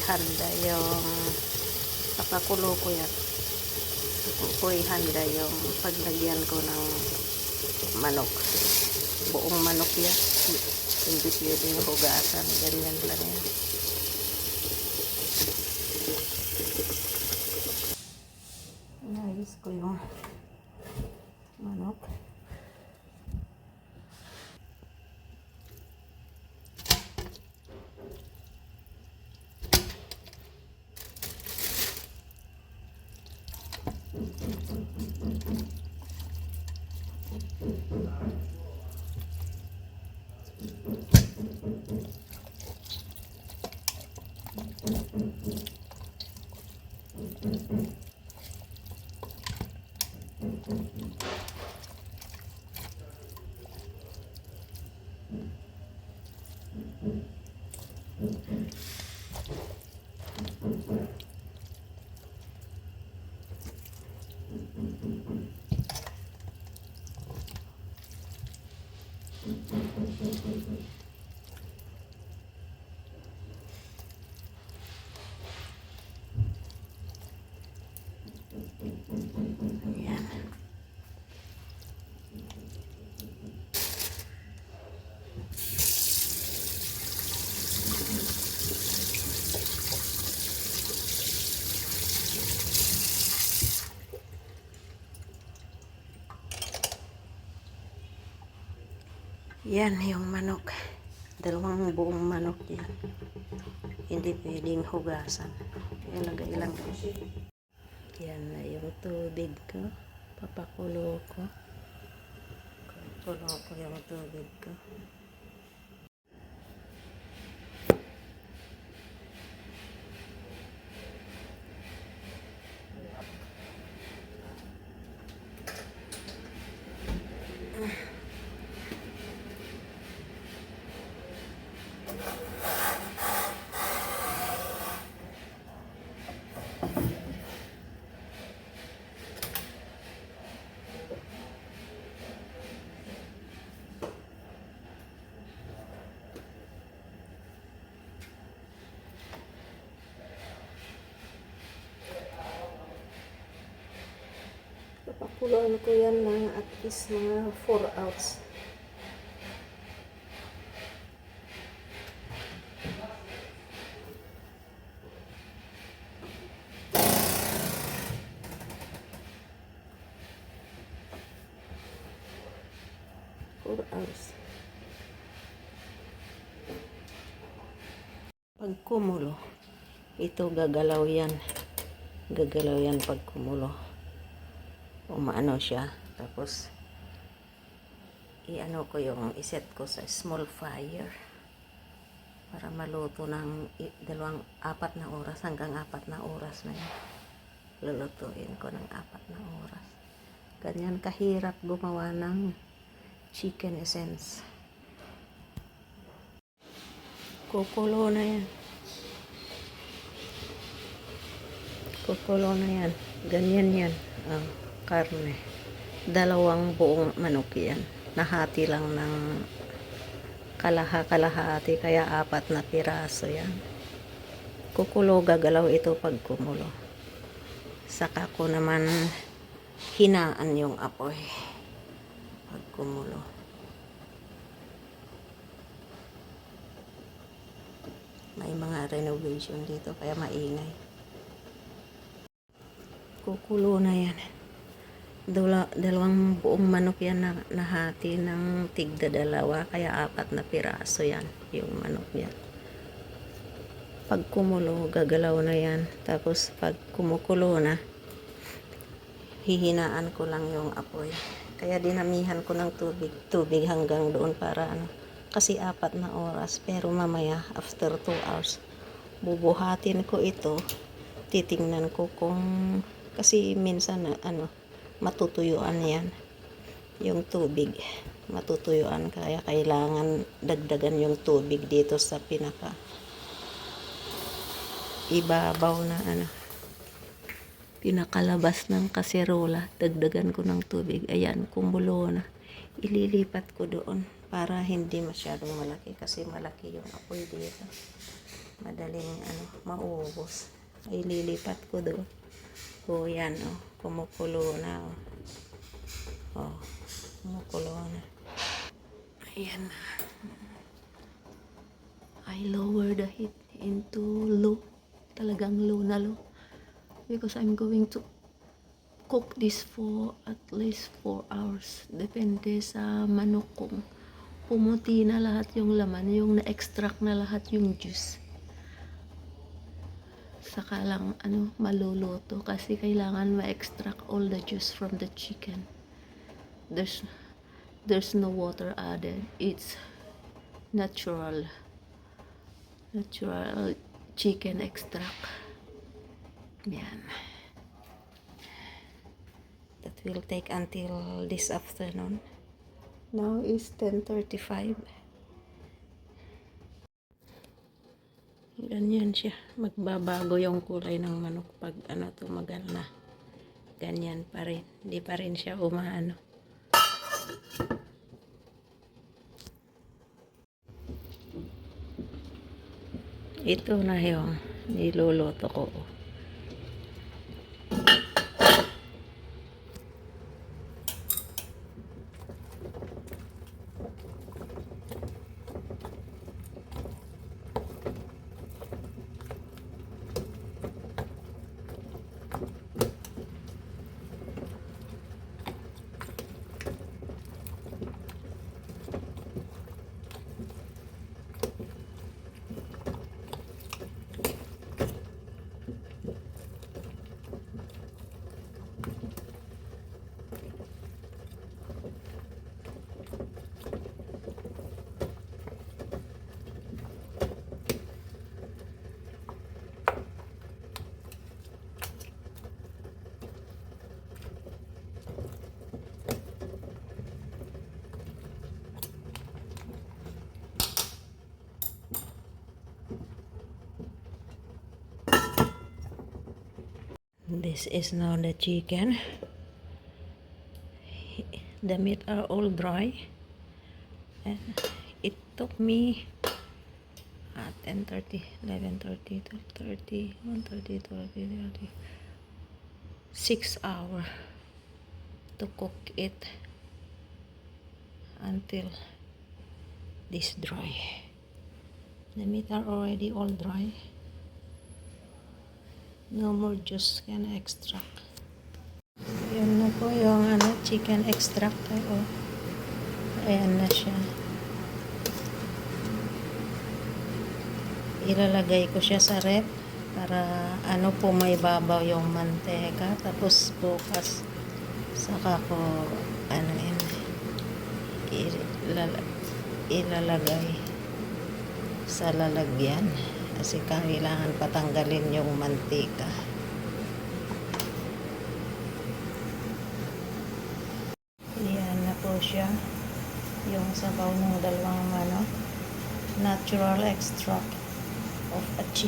handa yung papakulo ko yan. Ko ihanda yung paglagyan ko ng manok. Buong manok yan. Hindi pwedeng hugasan. Ganyan lang yan. Inayos ko yung manok. Ayan. Yan yung manok. Dalawang buong manok yan. Hindi pwedeng hugasan. Ilagay lang. Yan na yung tubig ko. Papakulo ko. Papakulo ko yung tubig ko. Papakuloan ko yan ng at least mga 4 hours. Pag kumulo, ito gagalaw yan. Gagalaw yan pag kumulo. Umaano siya. Tapos, iano ko yung iset ko sa small fire. Para maluto ng 4 na oras hanggang 4 na oras na yan. Lulutuin ko ng 4 na oras. Ganyan kahirap gumawa ng chicken essence. Kukulo na yan. Kukulo na yan. Ganyan yan. Karne. 2 buong manok yan. Nahati lang ng kalahati. Kaya 4 na piraso yan. Kukulo, gagalaw ito pag kumulo. Saka ko naman hinaan yung apoy. Pag kumulo. May mga renovation dito kaya maingay. Kukulo na yan. 2 buong manok yan na nahati ng tigda 2 kaya 4 na piraso yan yung manok yan. Pag kumulo, gagalaw na yan. Tapos pag kumukulo na, hihinaan ko lang yung apoy. Kaya dinamihan ko ng tubig hanggang doon para kasi 4 na oras. Pero mamaya, after 2 hours, bubuhatin ko ito. Titingnan ko kung, kasi minsan matutuyuan yan. Yung tubig, matutuyuan. Kaya kailangan dagdagan yung tubig dito sa pinaka ibabaw na pinakalabas ng kaserola. Dagdagan ko ng tubig. Ayan, kumulo na. Ililipat ko doon para hindi masyadong malaki kasi malaki yung apoy dito. madaling maubos. Ay lilipat ko doon. O yan, kumukulo na. Kumukulo na. Ayan na. I lower the heat into low. Talagang low na low. Because I'm going to cook this for at least 4 hours. Depende sa manok kung pumuti na lahat yung laman, yung na-extract na lahat yung juice. Saka lang maluluto kasi kailangan ma-extract all the juice from the chicken. There's no water added. It's natural chicken extract. Yan. That will take until this afternoon. Now is 10:35. Ganyan siya. Magbabago yung kulay ng manok pag tumagal na. Ganyan pa rin. Hindi pa rin siya umaano. Ito na yung niluluto ko. This is now the chicken. The meat are all dry. And it took me 10:30, 11:30, 12:30, 1:30, 12:30, 6 hours to cook it until this dry. The meat are already all dry. No more juice can extract. Yun na po yung chicken extract. Ayan na siya. Ilalagay ko siya sa rep para may babaw yung manteka. Tapos bukas saka ko ilalagay sa lalagyan. Kasi kailangan patanggalin yung mantika. Yan na po siya. Yung sabaw ng dalawang natural extract of a chicken.